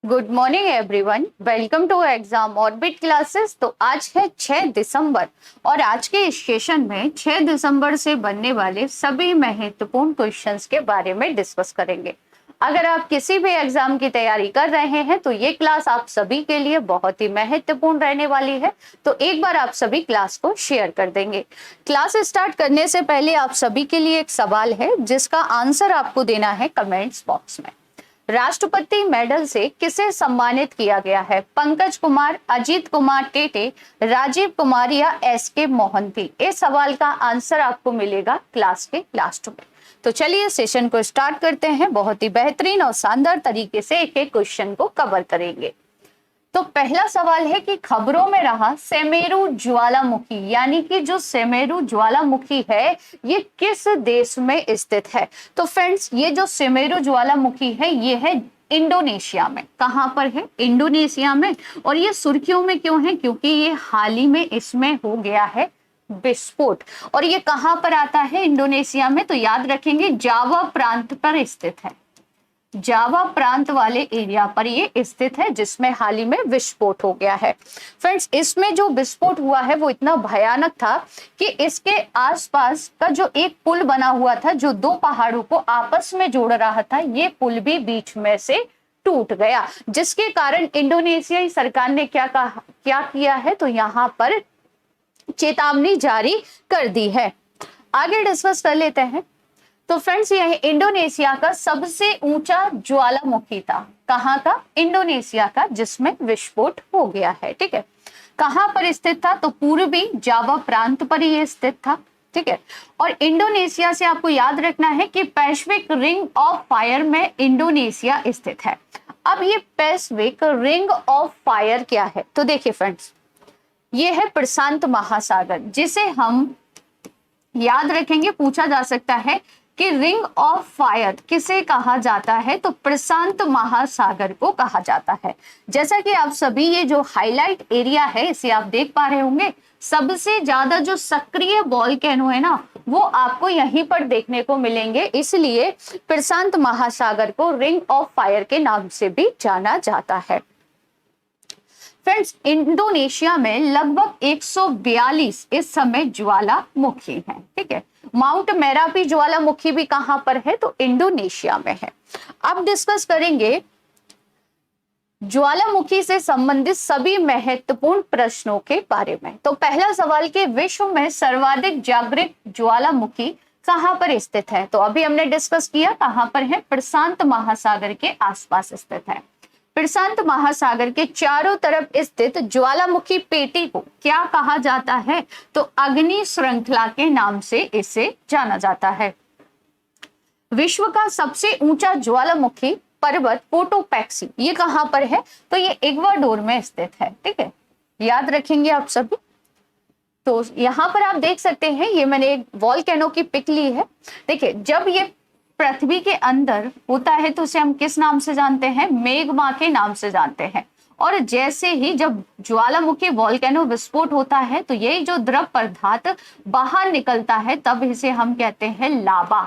Good morning everyone, welcome to Exam Orbit classes. तो आज है 6 दिसंबर और आज के इस सेशन में 6 दिसंबर से बनने वाले सभी महत्वपूर्ण क्वेश्चंस के बारे में डिस्कस करेंगे। अगर आप किसी भी एग्जाम की तैयारी कर रहे हैं तो ये क्लास आप सभी के लिए बहुत ही महत्वपूर्ण रहने वाली है। तो एक बार आप सभी क्लास को शेयर कर देंगे। क्लास स्टार्ट करने से पहले आप सभी के लिए एक सवाल है जिसका आंसर आपको देना है कमेंट्स बॉक्स में। राष्ट्रपति मेडल से किसे सम्मानित किया गया है? पंकज कुमार, अजीत कुमार टेटे, राजीव कुमार या एस.के. मोहंती? इस सवाल का आंसर आपको मिलेगा क्लास के लास्ट में। तो चलिए सेशन को स्टार्ट करते हैं। बहुत ही बेहतरीन और शानदार तरीके से एक एक क्वेश्चन को कवर करेंगे। तो पहला सवाल है कि खबरों में रहा सेमेरू ज्वालामुखी, यानी कि जो सेमेरू ज्वालामुखी है ये किस देश में स्थित है? तो फ्रेंड्स, ये जो सेमेरू ज्वालामुखी है ये है इंडोनेशिया में। कहां पर है? इंडोनेशिया में। और ये सुर्खियों में क्यों है? क्योंकि ये हाल ही में इसमें हो गया है विस्फोट। और ये कहां पर आता है? इंडोनेशिया में। तो याद रखेंगे जावा प्रांत पर स्थित है। जावा प्रांत वाले एरिया पर ये स्थित है जिसमें हाल ही में विस्फोट हो गया है। फ्रेंड्स, इसमें जो विस्फोट हुआ है वो इतना भयानक था कि इसके आसपास का जो एक पुल बना हुआ था जो दो पहाड़ों को आपस में जोड़ रहा था, ये पुल भी बीच में से टूट गया, जिसके कारण इंडोनेशियाई सरकार ने क्या किया है? तो यहाँ पर चेतावनी जारी कर दी है। आगे डिस्कस कर लेते हैं। तो फ्रेंड्स, यह इंडोनेशिया का सबसे ऊंचा ज्वालामुखी था। कहां का? इंडोनेशिया का, जिसमें विस्फोट हो गया है। ठीक है, कहां पर स्थित था? तो पूर्वी जावा प्रांत पर ही स्थित था। ठीक है, और इंडोनेशिया से आपको याद रखना है कि पैसिफिक रिंग ऑफ फायर में इंडोनेशिया स्थित है। अब ये पैसिफिक रिंग ऑफ फायर क्या है? तो देखिए फ्रेंड्स, ये है प्रशांत महासागर, जिसे हम याद रखेंगे। पूछा जा सकता है कि रिंग ऑफ फायर किसे कहा जाता है? तो प्रशांत महासागर को कहा जाता है। जैसा कि आप सभी ये जो हाईलाइट एरिया है इसे आप देख पा रहे होंगे, सबसे ज्यादा जो सक्रिय वॉल्केनो है ना वो आपको यहीं पर देखने को मिलेंगे, इसलिए प्रशांत महासागर को रिंग ऑफ फायर के नाम से भी जाना जाता है। फ्रेंड्स, इंडोनेशिया में लगभग 142 इस समय ज्वालामुखी हैं। ठीक है, माउंट मेरापी ज्वालामुखी भी कहां पर है? तो इंडोनेशिया में है। अब डिस्कस करेंगे ज्वालामुखी से संबंधित सभी महत्वपूर्ण प्रश्नों के बारे में। तो पहला सवाल कि विश्व में सर्वाधिक जागृत ज्वालामुखी कहां पर स्थित है? तो अभी हमने डिस्कस किया कहां पर है? प्रशांत महासागर के आसपास स्थित है। प्रशांत महासागर के चारों तरफ स्थित ज्वालामुखी पेटी को क्या कहा जाता है? तो अग्नि श्रृंखला के नाम से इसे जाना जाता है। विश्व का सबसे ऊंचा ज्वालामुखी पर्वत कोटोपैक्सी ये कहां पर है? तो ये इक्वाडोर में स्थित है। ठीक है, याद रखेंगे आप सभी। तो यहाँ पर आप देख सकते हैं, ये मैंने एक वॉल्केनो की पिक ली है। देखिए, जब ये पृथ्वी के अंदर होता है तो उसे हम किस नाम से जानते हैं? मेग्मा के नाम से जानते हैं। और जैसे ही जब ज्वालामुखी वॉल्केनो विस्फोट होता है तो यही जो द्रव पदार्थ बाहर निकलता है तब इसे हम कहते हैं लावा।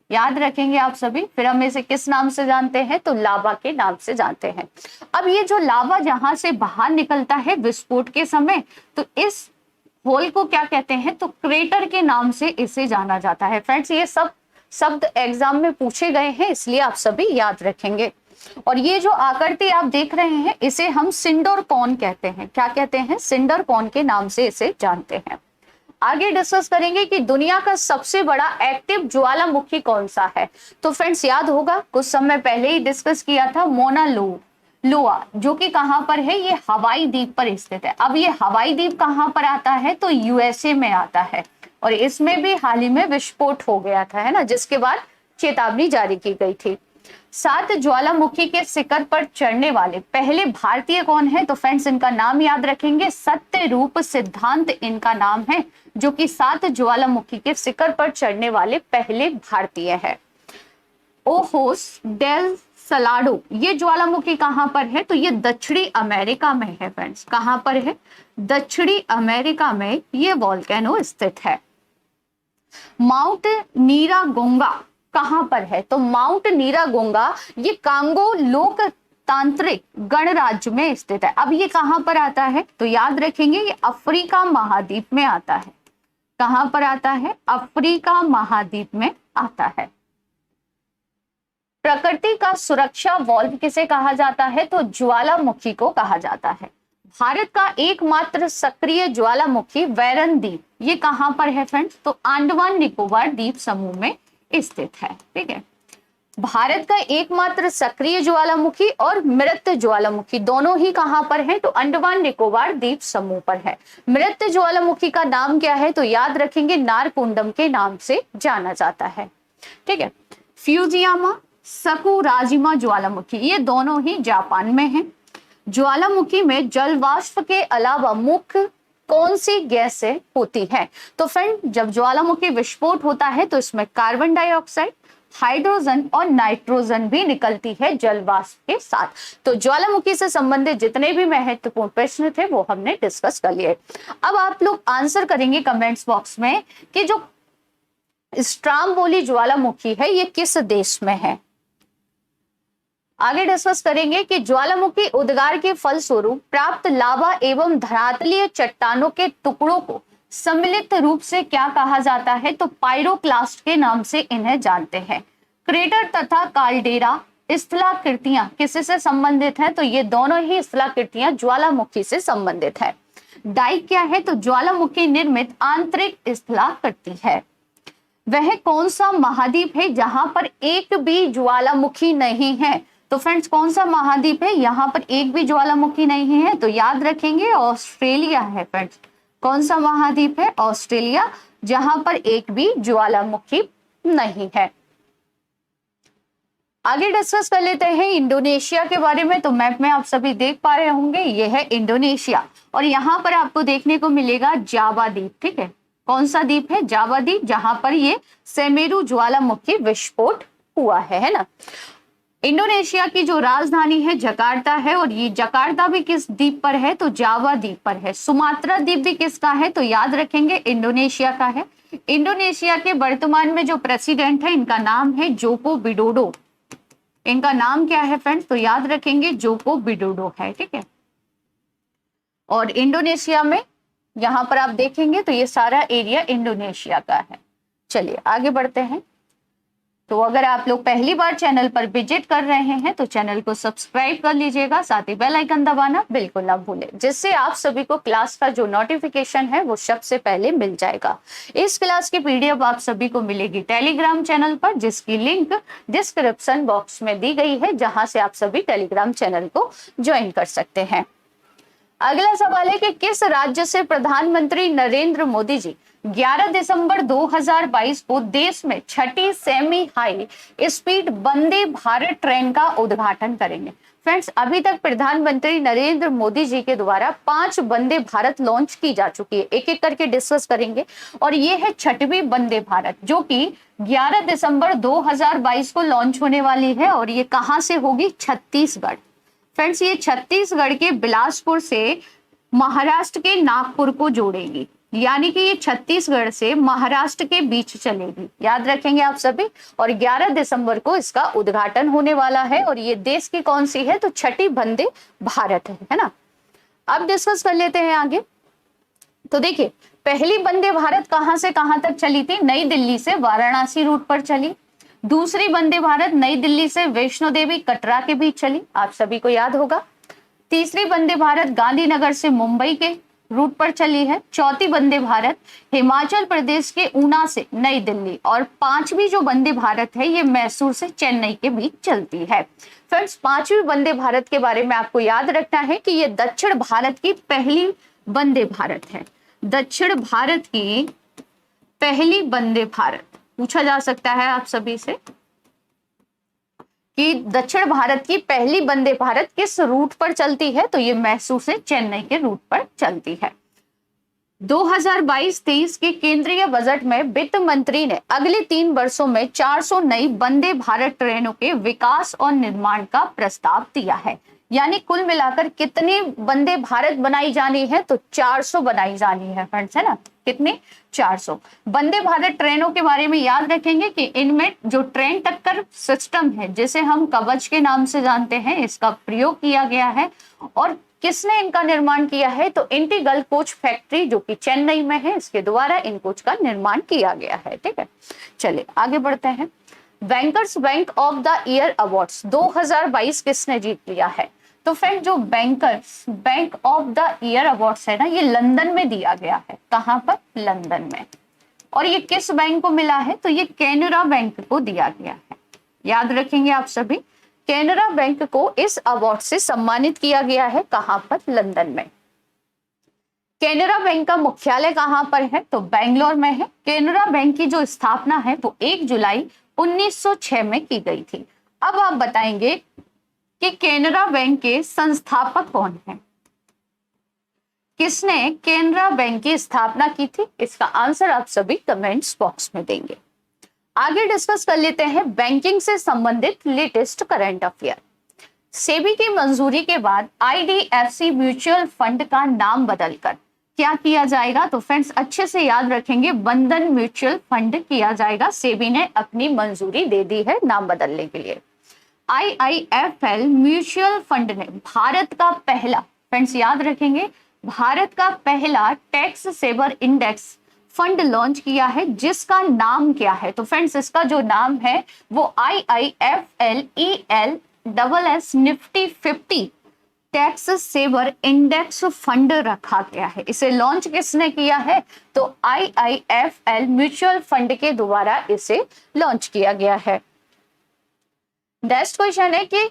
याद रखेंगे आप सभी। फिर हम इसे किस नाम से जानते हैं? तो लावा के नाम से जानते हैं। अब ये जो लावा जहां से बाहर निकलता है विस्फोट के समय, तो इस होल को क्या कहते हैं? तो क्रेटर के नाम से इसे जाना जाता है। फ्रेंड्स, ये सब शब्द एग्जाम में पूछे गए हैं, इसलिए आप सभी याद रखेंगे। और ये जो आकृति आप देख रहे हैं इसे हम सिंडर कॉन कहते हैं। क्या कहते हैं? सिंडर कॉन के नाम से इसे जानते हैं। आगे डिस्कस करेंगे कि दुनिया का सबसे बड़ा एक्टिव ज्वालामुखी कौन सा है? तो फ्रेंड्स, याद होगा कुछ समय पहले ही डिस्कस किया था, मोना लोआ, जो कि कहां पर है? ये हवाई द्वीप पर स्थित है। अब ये हवाई द्वीप कहां पर आता है? तो यूएसए में आता है। और इसमें भी हाल ही में विस्फोट हो गया था, है ना, जिसके बाद चेतावनी जारी की गई थी। 7 ज्वालामुखी के शिखर पर चढ़ने वाले पहले भारतीय कौन है? तो फ्रेंड्स, इनका नाम याद रखेंगे, सत्य रूप सिद्धांत इनका नाम है, जो कि 7 ज्वालामुखी के शिखर पर चढ़ने वाले पहले भारतीय है। ओहोस डेल सलाडो ये ज्वालामुखी कहां पर है? तो ये दक्षिणी अमेरिका में है। फ्रेंड्स, कहां पर है? दक्षिणी अमेरिका में ये वॉल्केनो स्थित है। माउंट नीरागोंगा कहां पर है? तो माउंट नीरागोंगा ये कांगो लोक तांत्रिक गणराज्य में स्थित है। अब ये कहां पर आता है, तो याद रखेंगे ये अफ्रीका महाद्वीप में आता है। कहां पर आता है, अफ्रीका महाद्वीप में आता है। प्रकृति का सुरक्षा वॉल्व किसे कहा जाता है, तो ज्वालामुखी को कहा जाता है। भारत का एकमात्र सक्रिय ज्वालामुखी वैरन द्वीप, ये कहां पर है फ्रेंड्स, तो अंडमान निकोबार द्वीप समूह में स्थित है। ठीक है, भारत का एकमात्र सक्रिय ज्वालामुखी और मृत ज्वालामुखी दोनों ही कहां पर है, तो अंडमान निकोबार द्वीप समूह पर है। मृत ज्वालामुखी का नाम क्या है, तो याद रखेंगे नारकुंडम के नाम से जाना जाता है। ठीक है, फ्यूजियामा, सकुराजिमा ज्वालामुखी, ये दोनों ही जापान में हैं। ज्वालामुखी में जल वाष्प के अलावा मुख्य कौन सी गैसें होती है, तो फ्रेंड जब ज्वालामुखी विस्फोट होता है तो इसमें कार्बन डाइऑक्साइड, हाइड्रोजन और नाइट्रोजन भी निकलती है जल वाष्प के साथ। तो ज्वालामुखी से संबंधित जितने भी महत्वपूर्ण प्रश्न थे वो हमने डिस्कस कर लिए। अब आप लोग आंसर करेंगे कमेंट्स बॉक्स में कि जो स्ट्रामबोली ज्वालामुखी है ये किस देश में है। आगे डिस्कस करेंगे कि ज्वालामुखी उद्गार के फलस्वरूप प्राप्त लावा एवं धरातलीय चट्टानों के टुकड़ों को सम्मिलित रूप से क्या कहा जाता है, तो पायरोक्लास्ट के नाम से इन्हें जानते हैं। क्रेटर तथा काल्डेरा स्थलाकृतियां किससे संबंधित है, तो ये दोनों ही स्थलाकृतियां ज्वालामुखी से संबंधित है। डाइक क्या है, तो ज्वालामुखी निर्मित आंतरिक स्थलाकृति है। वह कौन सा महाद्वीप है जहां पर एक भी ज्वालामुखी नहीं है, तो फ्रेंड्स कौन सा महाद्वीप है, यहाँ पर एक भी ज्वालामुखी नहीं है, तो याद रखेंगे ऑस्ट्रेलिया है फ्रेंड्स। कौन सा महाद्वीप है, ऑस्ट्रेलिया, जहां पर एक भी ज्वालामुखी नहीं है। आगे डिस्कस कर लेते हैं इंडोनेशिया के बारे में। तो मैप में आप सभी देख पा रहे होंगे ये है इंडोनेशिया और यहाँ पर आपको देखने को मिलेगा जावा द्वीप। ठीक है, कौन सा द्वीप है, जावा द्वीप, जहां पर ये सेमेरू ज्वालामुखी विस्फोट हुआ है ना। इंडोनेशिया की जो राजधानी है जकार्ता है और ये जकार्ता भी किस द्वीप पर है, तो जावा द्वीप पर है। सुमात्रा द्वीप भी किसका है, तो याद रखेंगे इंडोनेशिया का है। इंडोनेशिया के वर्तमान में जो प्रेसिडेंट है इनका नाम है जोको विडोडो। इनका नाम क्या है फ्रेंड्स, तो याद रखेंगे जोको विडोडो है। ठीक है, और इंडोनेशिया में यहाँ पर आप देखेंगे तो ये सारा एरिया इंडोनेशिया का है। चलिए आगे बढ़ते हैं। तो अगर आप लोग पहली बार चैनल पर विजिट कर रहे हैं तो चैनल को सब्सक्राइब कर लीजिएगा, साथ ही बेल आइकन दबाना बिल्कुल ना भूलें, जिससे आप सभी को क्लास का जो नोटिफिकेशन है वो सबसे पहले मिल जाएगा। इस क्लास की पीडीएफ आप सभी को मिलेगी टेलीग्राम चैनल पर, जिसकी लिंक डिस्क्रिप्शन बॉक्स में दी गई है, जहां से आप सभी टेलीग्राम चैनल को ज्वाइन कर सकते हैं। अगला सवाल है कि किस राज्य से प्रधानमंत्री नरेंद्र मोदी जी 11 दिसंबर 2022 को देश में छठी semi high speed Vande Bharat train का उद्घाटन करेंगे। फ्रेंड्स अभी तक प्रधानमंत्री नरेंद्र मोदी जी के द्वारा 5 वंदे भारत लॉन्च की जा चुकी है, एक एक करके डिस्कस करेंगे। और ये है छठवीं वंदे भारत जो कि 11 दिसंबर 2022 को लॉन्च होने वाली है और ये कहां से होगी, छत्तीसगढ़। फ्रेंड्स ये छत्तीसगढ़ के बिलासपुर से महाराष्ट्र के नागपुर को जोड़ेगी, यानी कि ये छत्तीसगढ़ से महाराष्ट्र के बीच चलेगी, याद रखेंगे आप सभी। और 11 दिसंबर को इसका उद्घाटन होने वाला है और ये देश की कौन सी है, तो छठी वंदे भारत है ना। अब डिस्कस कर लेते हैं आगे। तो देखिए पहली वंदे भारत कहां से कहां तक चली थी, नई दिल्ली से वाराणसी रूट पर चली। दूसरी वंदे भारत नई दिल्ली से वैष्णो देवी कटरा के बीच चली, आप सभी को याद होगा। तीसरी वंदे भारत गांधीनगर से मुंबई के रूट पर चली है। चौथी वंदे भारत हिमाचल प्रदेश के ऊना से नई दिल्ली। और पांचवी जो वंदे भारत है ये मैसूर से चेन्नई के बीच चलती है। फ्रेंड्स पांचवी वंदे भारत के बारे में आपको याद रखना है कि ये दक्षिण भारत की पहली वंदे भारत है। दक्षिण भारत की पहली वंदे भारत पूछा जा सकता है आप सभी से कि दक्षिण भारत की पहली वंदे भारत किस रूट पर चलती है, तो ये मैसूर से चेन्नई के रूट पर चलती है। 2022-23 के केंद्रीय बजट में वित्त मंत्री ने अगले 3 वर्षों में 400 नई वंदे भारत ट्रेनों के विकास और निर्माण का प्रस्ताव दिया है। यानी कुल मिलाकर कितनी वंदे भारत बनाई जानी है, तो 400 बनाई जानी है फ्रेंड्स, है ना। कितने? 400। वंदे भारत ट्रेनों के बारे में याद रखेंगे कि इनमें जो ट्रेन टक्कर सिस्टम है, जिसे हम कवच के नाम से जानते हैं, इसका प्रयोग किया गया है। और किसने इनका निर्माण किया है? तो इंटीग्रल कोच फैक्ट्री जो कि चेन्नई में है, इसके द्वारा इन कोच का निर्माण किया गया है। ठीक है, चलिए आगे बढ़ते हैं। Bankers bank of the year awards 2022 किसने जीत लिया है? तो फ्रेंड, जो bankers bank of the year awards है ना, ये लंदन में दिया गया है। कहां पर? लंदन में। और ये किस बैंक को मिला है? तो ये कैनरा बैंक को दिया गया है। याद रखेंगे आप सभी, कैनरा बैंक को इस अवार्ड से सम्मानित किया गया है। कहां पर? लंदन में। कैनरा बैंक का मुख्यालय कहां पर है? तो बेंगलोर में है। कैनरा बैंक की जो स्थापना है वो 1 जुलाई 1906 में की गई थी। अब आप बताएंगे कि कैनरा बैंक के संस्थापक कौन हैं? किसने कैनरा बैंक की स्थापना की थी? इसका आंसर आप सभी कमेंट्स बॉक्स में देंगे। आगे डिस्कस कर लेते हैं बैंकिंग से संबंधित लेटेस्ट करंट अफेयर। सेबी की मंजूरी के बाद आईडीएफसी म्यूचुअल फंड का नाम बदलकर क्या किया जाएगा? तो फ्रेंड्स, अच्छे से याद रखेंगे, बंधन म्यूचुअल फंड किया जाएगा। सेबी ने अपनी मंजूरी दे दी है नाम बदलने के लिए। आईआईएफएल म्यूचुअल फंड ने भारत का पहला, फ्रेंड्स याद रखेंगे, भारत का पहला tax saver index fund launch किया है, जिसका नाम क्या है? तो फ्रेंड्स, इसका जो नाम है वो IIFLELSS Nifty 50 tax saver index fund रखा गया है। इसे लॉन्च किसने किया है? तो आईआईएफएल म्यूचुअल फंड के द्वारा इसे लॉन्च किया गया है। नेक्स्ट क्वेश्चन है कि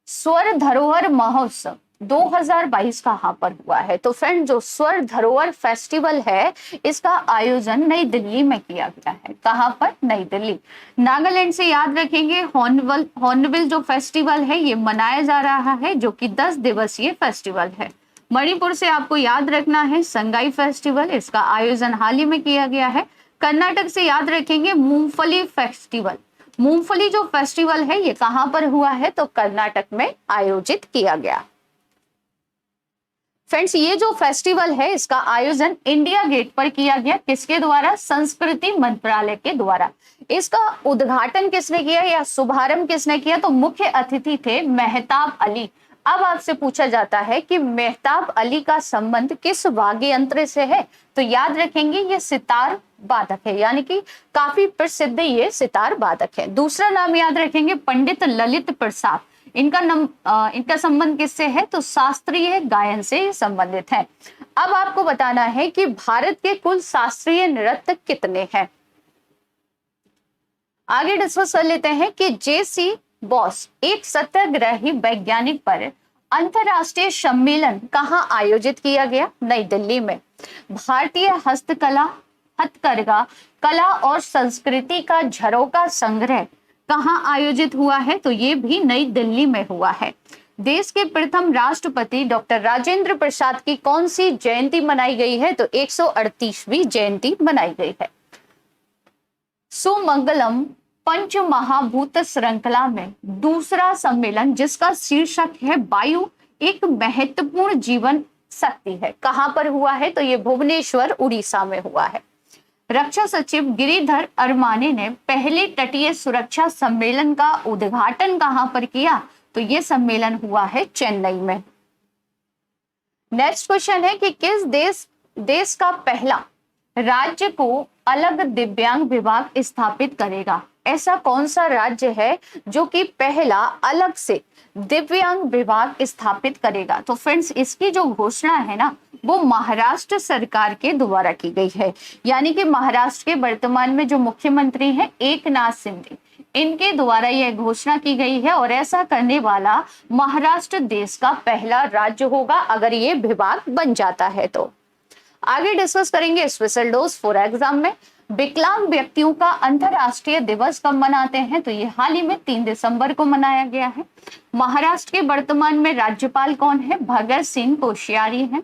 स्वर धरोहर महोत्सव 2022 कहां पर हुआ है? तो फ्रेंड, जो स्वर धरोहर फेस्टिवल है, इसका आयोजन नई दिल्ली में किया गया है। कहां पर? नई दिल्ली। नागालैंड से याद रखेंगे, हॉर्नबिल जो फेस्टिवल है ये मनाया जा रहा है, जो कि 10 दिवसीय फेस्टिवल है। मणिपुर से आपको याद रखना है संगाई फेस्टिवल, इसका आयोजन हाल ही में किया गया है। कर्नाटक से याद रखेंगे मूंगफली फेस्टिवल। मूंगफली जो फेस्टिवल है ये कहां पर हुआ है? तो कर्नाटक में आयोजित किया गया। फ्रेंड्स, ये जो फेस्टिवल है इसका आयोजन इंडिया गेट पर किया गया। किसके द्वारा? संस्कृति मंत्रालय के द्वारा। इसका उद्घाटन किसने किया या शुभारंभ किसने किया? तो मुख्य अतिथि थे मेहताब अली। अब आपसे पूछा जाता है कि मेहताब अली का संबंध किस वाद्य यंत्र से है? तो याद रखेंगे ये सितार वादक है, यानी कि काफी प्रसिद्ध ये सितार वादक है। दूसरा नाम याद रखेंगे पंडित ललित प्रसाद। इनका संबंध किससे है? तो शास्त्रीय गायन से संबंधित है। अब आपको बताना है कि भारत के कुल शास्त्रीय नृत्य कितने हैं। आगे डिस्कस कर लेते हैं कि जेसी बॉस एक सत्याग्रही वैज्ञानिक पर अंतरराष्ट्रीय सम्मेलन कहां आयोजित किया गया? नई दिल्ली में। भारतीय हथकरघा कला और संस्कृति का झरोका संग्रह कहां आयोजित हुआ है? तो ये भी नई दिल्ली में हुआ है। देश के प्रथम राष्ट्रपति डॉक्टर राजेंद्र प्रसाद की कौन सी जयंती मनाई गई है? तो 138वीं जयंती मनाई गई है। सुमंगलम पंच महाभूत श्रृंखला में दूसरा सम्मेलन, जिसका शीर्षक है वायु एक महत्वपूर्ण जीवन शक्ति है, कहां पर हुआ है? तो ये भुवनेश्वर उड़ीसा में हुआ है। रक्षा सचिव गिरिधर अरमाने ने पहले तटीय सुरक्षा सम्मेलन का उद्घाटन कहां पर किया? तो ये सम्मेलन हुआ है चेन्नई में। नेक्स्ट क्वेश्चन है कि किस देश का पहला राज्य को अलग दिव्यांग विभाग स्थापित करेगा? ऐसा कौन सा राज्य है जो कि पहला अलग से दिव्यांग विभाग स्थापित करेगा? तो फ्रेंड्स, इसकी जो घोषणा है ना, वो महाराष्ट्र सरकार के द्वारा की गई है। यानी कि महाराष्ट्र के वर्तमान में जो मुख्यमंत्री हैं एकनाथ शिंदे, इनके द्वारा यह घोषणा की गई है। और ऐसा करने वाला महाराष्ट्र देश का पहला राज्य होगा अगर ये विभाग बन जाता है। तो आगे डिस्कस करेंगे स्पेशल डोज फॉर एग्जाम में विकलांग व्यक्तियों का अंतरराष्ट्रीय दिवस कब मनाते हैं? तो ये हाल ही में 3 दिसंबर को मनाया गया है। महाराष्ट्र के वर्तमान में राज्यपाल कौन है? भगत सिंह कोश्यारी हैं।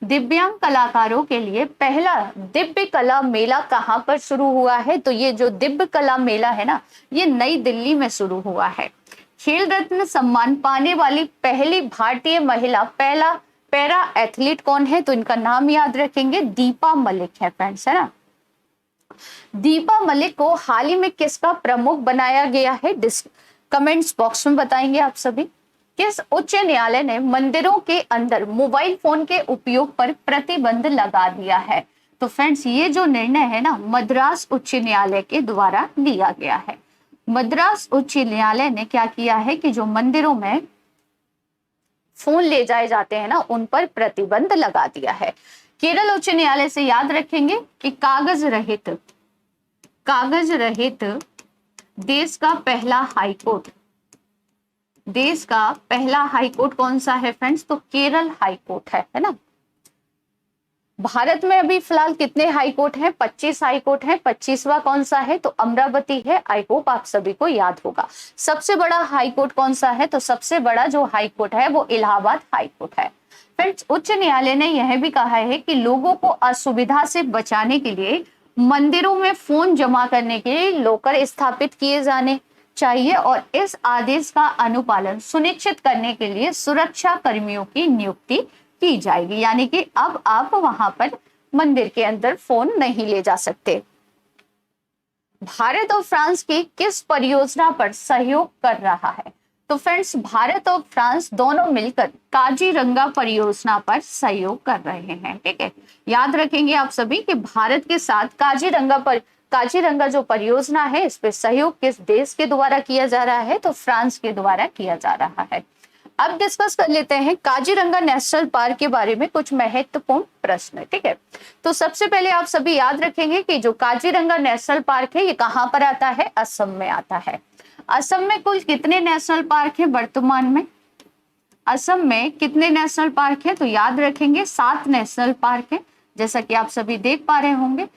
दिव्यांग कलाकारों के लिए पहला दिव्य कला मेला कहां पर शुरू हुआ है? तो ये जो दिव्य कला मेला है ना, ये नई दिल्ली में शुरू हुआ है। खेल रत्न सम्मान पाने वाली पहली भारतीय महिला पैरा एथलीट कौन है, तो इनका नाम याद रखेंगे, दीपा मलिक है फ्रेंड्स, है ना। दीपा मलिक को हाल ही में किसका प्रमुख बनाया गया है, कमेंट्स बॉक्स में बताएंगे आप सभी। किस उच्च न्यायालय ने मंदिरों के अंदर मोबाइल फोन के उपयोग पर प्रतिबंध लगा दिया है, तो फ्रेंड्स ये जो निर्णय है ना, मद्रास उच्च न्यायालय के द्वारा लिया गया है। मद्रास उच्च न्यायालय ने क्या किया है कि जो मंदिरों में फोन ले जाए जाते हैं ना, उन पर प्रतिबंध लगा दिया है। केरल उच्च न्यायालय से याद रखेंगे कि कागज रहित देश का पहला हाईकोर्ट कौन सा है फ्रेंड्स, तो केरल हाईकोर्ट है ना। भारत में अभी फिलहाल कितने हाई कोर्ट हैं, 25 हाई कोर्ट हैं। 25वां कौन सा है, तो अमरावती है। आई होप आप सभी को याद होगा। सबसे बड़ा हाई कोर्ट कौन सा है, तो सबसे बड़ा जो हाई कोर्ट है वो इलाहाबाद हाई कोर्ट है। फ्रेंड्स उच्च न्यायालय ने यह भी कहा है कि लोगों को असुविधा से बचाने के लिए मंदिरों में फोन जमा करने के लिए लॉकर स्थापित किए जाने चाहिए और इस आदेश का अनुपालन सुनिश्चित करने के लिए सुरक्षा कर्मियों की नियुक्ति की जाएगी। यानी कि अब आप वहां पर मंदिर के अंदर फोन नहीं ले जा सकते। भारत और फ्रांस की किस परियोजना पर सहयोग कर रहा है, तो फ्रेंड्स भारत और फ्रांस दोनों मिलकर काजीरंगा परियोजना पर सहयोग कर रहे हैं। ठीक है, याद रखेंगे आप सभी कि भारत के साथ काजीरंगा जो परियोजना है, इस पे सहयोग किस देश के द्वारा किया जा रहा है, तो फ्रांस के द्वारा किया जा रहा है। अब डिस्कस कर लेते हैं काजीरंगा नेशनल पार्क के बारे में कुछ महत्वपूर्ण प्रश्न। ठीक है, तो सबसे पहले आप सभी याद रखेंगे कि जो काजीरंगा नेशनल पार्क है ये कहाँ पर आता है, असम में आता है। असम में कुल कितने नेशनल पार्क है वर्तमान में, असम में कितने नेशनल पार्क है, तो याद रखेंगे 7 नेशनल पार्क है। जैसा कि आप सभी देख पा रहे होंगे,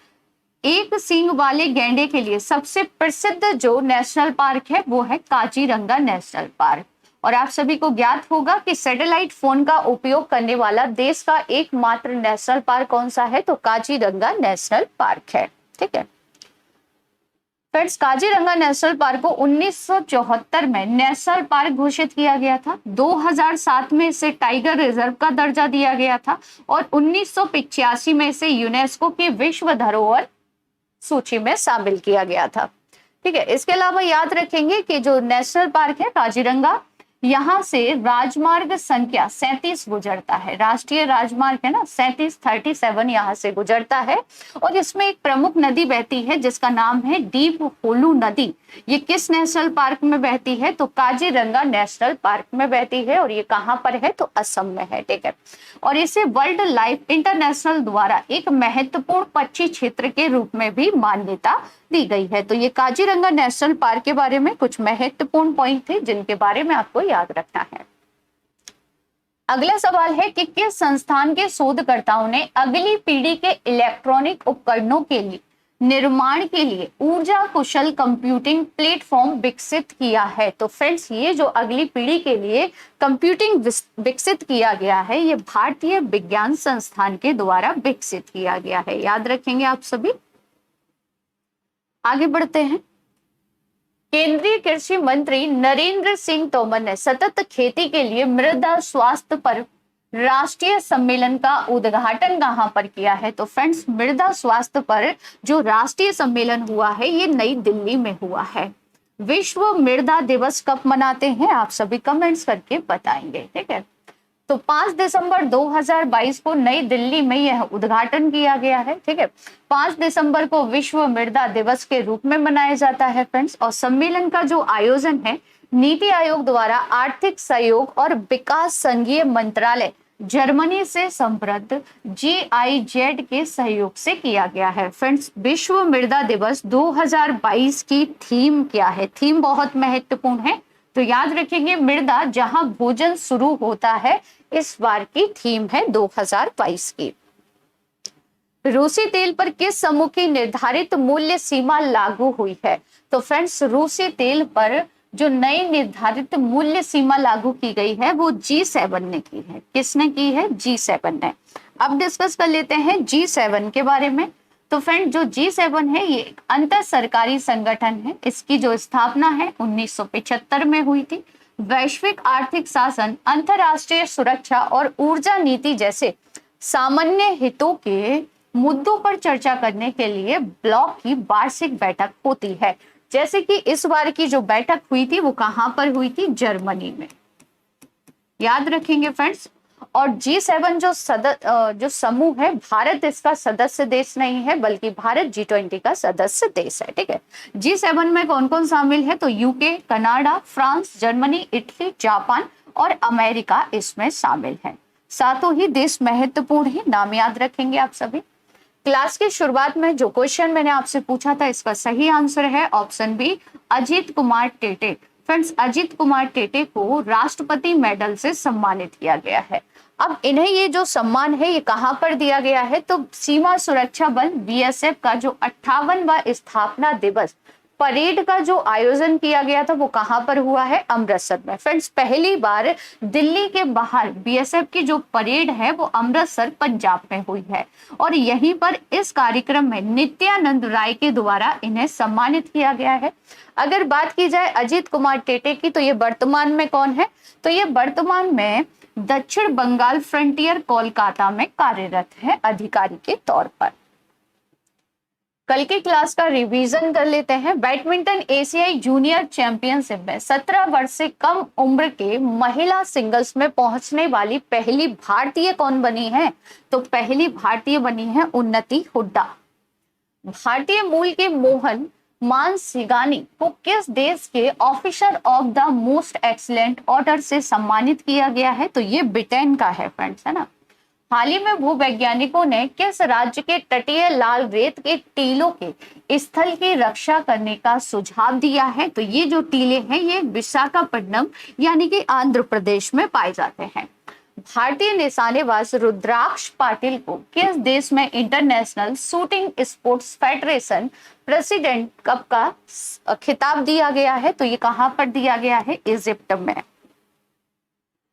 एक सींग वाले गैंडे के लिए सबसे प्रसिद्ध जो नेशनल पार्क है वो है काजीरंगा नेशनल पार्क। और आप सभी को ज्ञात होगा कि सैटेलाइट फोन का उपयोग करने वाला देश का एकमात्र नेशनल पार्क कौन सा है, तो काजीरंगा नेशनल पार्क है। ठीक है फ्रेंड्स, काजीरंगा नेशनल पार्क को 1974 में नेशनल पार्क घोषित किया गया था। 2007 में इसे टाइगर रिजर्व का दर्जा दिया गया था और 1985 में इसे यूनेस्को की विश्व धरोहर सूची में शामिल किया गया था। ठीक है, इसके अलावा याद रखेंगे कि जो नेशनल पार्क है काजीरंगा, यहाँ से राजमार्ग संख्या 37 गुजरता है। राष्ट्रीय राजमार्ग है ना 37 यहाँ से गुजरता है और इसमें एक प्रमुख नदी बहती है जिसका नाम है डीप होलू नदी। ये किस नेशनल पार्क में बहती है, तो काजीरंगा नेशनल पार्क में बहती है और ये कहाँ पर है, तो असम में है। ठीक है, और इसे वर्ल्ड लाइफ इंटरनेशनल द्वारा एक महत्वपूर्ण पक्षी क्षेत्र के रूप में भी मान्यता दी गई है। तो ये काजीरंगा नेशनल पार्क के बारे में कुछ महत्वपूर्ण पॉइंट थे जिनके बारे में आपको याद रखना है। अगला सवाल है कि किस संस्थान के शोधकर्ताओं ने अगली पीढ़ी के इलेक्ट्रॉनिक उपकरणों के लिए निर्माण के लिए ऊर्जा कुशल कंप्यूटिंग प्लेटफॉर्म विकसित किया है। तो फ्रेंड्स ये जो अगली पीढ़ी के लिए कंप्यूटिंग विकसित किया गया है, ये भारतीय विज्ञान संस्थान के द्वारा विकसित किया गया है। याद रखेंगे आप सभी। आगे बढ़ते हैं। केंद्रीय कृषि मंत्री नरेंद्र सिंह तोमर ने सतत खेती के लिए मृदा स्वास्थ्य पर राष्ट्रीय सम्मेलन का उद्घाटन कहां पर किया है, तो फ्रेंड्स मृदा स्वास्थ्य पर जो राष्ट्रीय सम्मेलन हुआ है ये नई दिल्ली में हुआ है। विश्व मृदा दिवस कब मनाते हैं, आप सभी कमेंट्स करके बताएंगे। ठीक है, तो 5 दिसंबर 2022 को नई दिल्ली में यह उद्घाटन किया गया है। ठीक है, 5 दिसंबर को विश्व मृदा दिवस के रूप में मनाया जाता है फ्रेंड्स। और सम्मेलन का जो आयोजन है नीति आयोग द्वारा आर्थिक सहयोग और विकास संघीय मंत्रालय जर्मनी से समृद्ध GIZ के सहयोग से किया गया है। फ्रेंड्स विश्व मृदा दिवस 2022 की थीम क्या है, थीम बहुत महत्वपूर्ण है, तो याद रखेंगे मृदा जहां भोजन शुरू होता है, इस बार की थीम है 2022 की। रूसी तेल पर किस समूह की निर्धारित मूल्य सीमा लागू हुई है, तो फ्रेंड्स रूसी तेल पर जो नई निर्धारित मूल्य सीमा लागू की गई है वो G7 ने की है। किसने की है, G7 ने। अब डिस्कस कर लेते हैं G7 के बारे में। तो फ्रेंड जो G7 है ये एक अंतर सरकारी संगठन है। इसकी जो स्थापना है 1975 में हुई थी। वैश्विक आर्थिक शासन, अंतर्राष्ट्रीय सुरक्षा और ऊर्जा नीति जैसे सामान्य हितों के मुद्दों पर चर्चा करने के लिए ब्लॉक की वार्षिक बैठक होती है। जैसे कि इस बार की जो बैठक हुई थी वो कहां पर हुई थी? जर्मनी में। याद रखेंगे फ्रेंड्स। और G7 जो समूह है, भारत इसका सदस्य देश नहीं है, बल्कि भारत G20 का सदस्य देश है। ठीक है। G7 में कौन कौन शामिल है? तो UK, Canada, France, Germany, Italy, Japan और अमेरिका इसमें शामिल है। सातों ही देश महत्वपूर्ण ही, नाम याद रखेंगे आप सभी। क्लास की शुरुआत में जो क्वेश्चन मैंने आपसे पूछा था, इसका सही आंसर है option B, Ajit Kumar Tete. Friends, Ajit Kumar Tete को राष्ट्रपति मेडल से सम्मानित किया गया है। अब इन्हें ये जो सम्मान है ये कहां पर दिया गया है? तो सीमा सुरक्षा बल BSF का जो 58वां स्थापना दिवस परेड का जो आयोजन किया गया था वो कहां पर हुआ है? अमृतसर में। फ्रेंड्स, पहली बार दिल्ली के बाहर BSF की जो परेड है वो अमृतसर पंजाब में हुई है और यहीं पर इस कार्यक्रम में नित्यानंद राय के द्वारा इन्हें सम्मानित किया गया है। अगर बात की जाए अजीत कुमार टेटे की, तो ये वर्तमान में कौन है? तो ये वर्तमान में दक्षिण बंगाल फ्रंटियर कोलकाता में कार्यरत है अधिकारी के तौर पर। कल की क्लास का रिवीजन कर लेते हैं। बैडमिंटन एशियाई जूनियर चैंपियनशिप में 17 वर्ष से कम उम्र के महिला सिंगल्स में पहुंचने वाली पहली भारतीय कौन बनी है? तो पहली भारतीय बनी है उन्नति हुड्डा। भारतीय मूल के मोहन मानसिंगानी को किस देश के officer of the most excellent order से सम्मानित किया गया है? तो ये ब्रिटेन का है फ्रेंड्स, है ना। हाल ही में भूवैज्ञानिकों ने किस राज्य के तटीय लाल रेत के टीलों के स्थल की रक्षा करने का सुझाव दिया है? तो ये जो टीले हैं ये विशाखापट्टनम यानी कि आंध्र प्रदेश में पाए जाते हैं। भारतीय निशानेबाज रुद्राक्ष पाटिल को किस देश में international shooting sports federation president cup का खिताब दिया गया है? तो ये कहां पर दिया गया है? इजिप्ट में।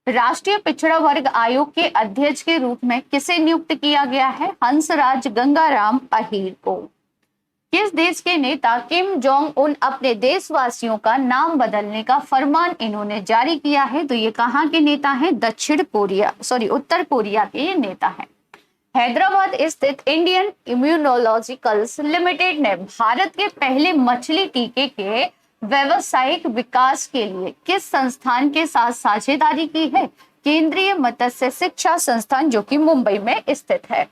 राष्ट्रीय पिछड़ा वर्ग आयोग के अध्यक्ष के रूप में किसे नियुक्त किया गया है? हंसराज गंगाराम अहीर को। किस देश के नेता किम जोंग उन अपने देशवासियों का नाम बदलने का फरमान इन्होंने जारी किया है? तो ये कहाँ के नेता हैं? उत्तर कोरिया के ये नेता हैं। हैदराबाद स्थित इंडियन इम्यूनोलॉजिकल्स लिमिटेड ने भारत के पहले मछली टीके के व्यावसायिक विकास के लिए किस संस्थान के साथ साझेदारी की है? केंद्रीय मत्स्य शिक्षा संस्थान, जो कि मुंबई में स्थित है।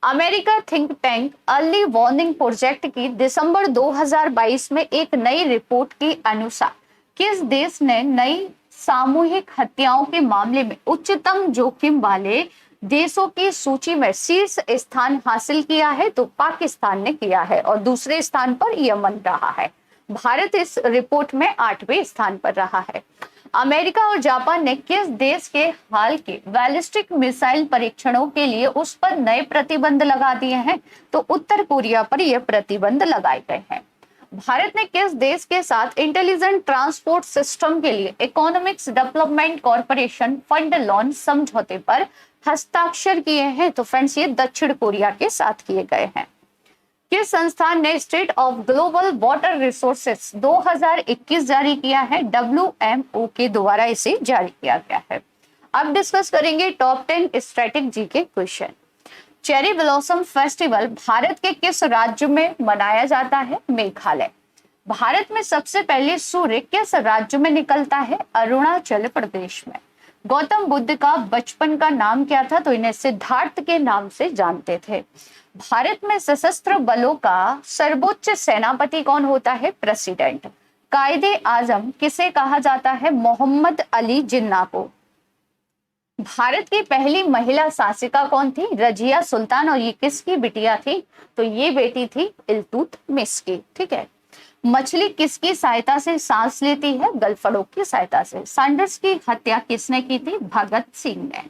America think tank early warning project की दिसंबर 2022 में एक नई रिपोर्ट के अनुसार किस देश ने नई सामूहिक हत्याओं के मामले में उच्चतम जोखिम वाले देशों की सूची में शीर्ष स्थान हासिल किया है? तो पाकिस्तान ने किया है और दूसरे स्थान पर यमन रहा है। भारत इस रिपोर्ट में 8वें स्थान पर रहा है। अमेरिका और जापान ने किस देश के हाल के बैलिस्टिक मिसाइल परीक्षणों के लिए उस पर नए प्रतिबंध लगा दिए हैं? तो उत्तर कोरिया पर यह प्रतिबंध लगाए गए हैं। भारत ने किस देश के साथ इंटेलिजेंट ट्रांसपोर्ट सिस्टम के लिए economics development corporation fund loan समझौते पर हस्ताक्षर किए हैं? तो फ्रेंड्स, ये दक्षिण कोरिया के साथ किए गए हैं। किस संस्थान ने state of global water resources 2021 जारी किया है? WMO के द्वारा इसे जारी किया गया है। अब डिस्कस करेंगे टॉप 10 स्टैटिक के question. Cherry blossom festival Bharat के किस राज्य में मनाया जाता है? मेघालय। भारत में सबसे पहले सूर्य किस राज्य में निकलता है? अरुणाचल प्रदेश में। गौतम बुद्ध का बचपन का नाम क्या था? तो इन्हें सिद्धार्थ के नाम से जानते थे। भारत में सशस्त्र बलों का सर्वोच्च सेनापति कौन होता है? प्रेसिडेंट। कायदे आजम किसे कहा जाता है? मोहम्मद अली जिन्ना को। भारत की पहली महिला शासिका कौन थी? रजिया सुल्तान। और ये किसकी बिटिया थी? तो ये बेटी थी इल्तुतमिश की। ठीक है। मछली किसकी सहायता से सांस लेती है? गलफड़ों की सहायता से। सैंडर्स की हत्या किसने की थी? भगत सिंह ने।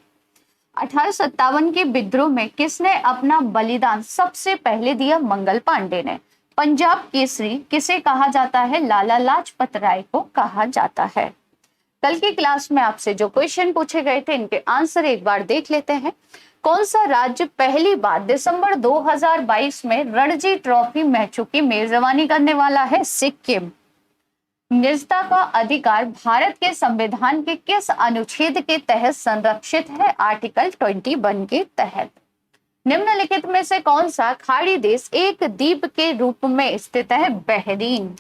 1857 के विद्रोह में किसने अपना बलिदान सबसे पहले दिया? मंगल पांडे ने। पंजाब केसरी किसे कहा जाता है? लाला लाजपत राय को कहा जाता है। कल की क्लास में आपसे जो क्वेश्चन पूछे गए थे इनके आंसर एक बार देख लेते हैं। कौन सा राज्य पहली बार दिसंबर 2022 में रणजी ट्रॉफी मैचों की मेजबानी करने वाला है? सिक्किम। निजता का अधिकार भारत के संविधान के किस अनुच्छेद के तहत संरक्षित है? आर्टिकल 21 के तहत। निम्नलिखित में से कौन सा खाड़ी देश एक द्वीप के रूप में स्थित है? बहरीन।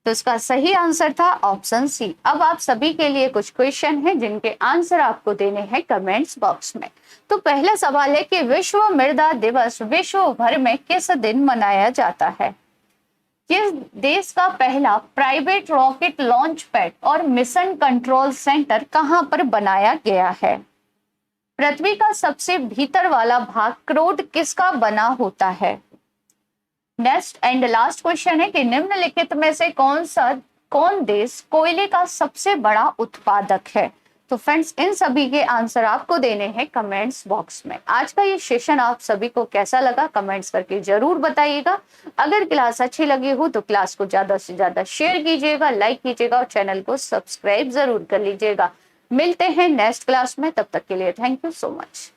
तो इसका सही आंसर था ऑप्शन सी। अब आप सभी के लिए कुछ क्वेश्चन हैं जिनके आंसर आपको देने हैं कमेंट्स बॉक्स में। तो पहला सवाल है कि विश्व मृदा दिवस विश्व भर में किस दिन मनाया जाता है? किस देश का पहला प्राइवेट रॉकेट लॉन्च पैड और मिशन कंट्रोल सेंटर कहां पर बनाया गया है? पृथ्वी का सबसे भीतर वाला भाग क्रोड किसका बना होता है? नेक्स्ट एंड लास्ट क्वेश्चन है कि निम्नलिखित में से कौन देश कोयले का सबसे बड़ा उत्पादक है? तो फ्रेंड्स, इन सभी के आंसर आपको देने हैं कमेंट्स बॉक्स में। आज का ये सेशन आप सभी को कैसा लगा कमेंट्स करके जरूर बताइएगा। अगर क्लास अच्छी लगी हो तो क्लास को ज्यादा से ज्यादा शेयर कीजिएगा, लाइक कीजिएगा और चैनल को सब्सक्राइब जरूर कर लीजिएगा। मिलते हैं नेक्स्ट क्लास में, तब तक के लिए थैंक यू सो मच।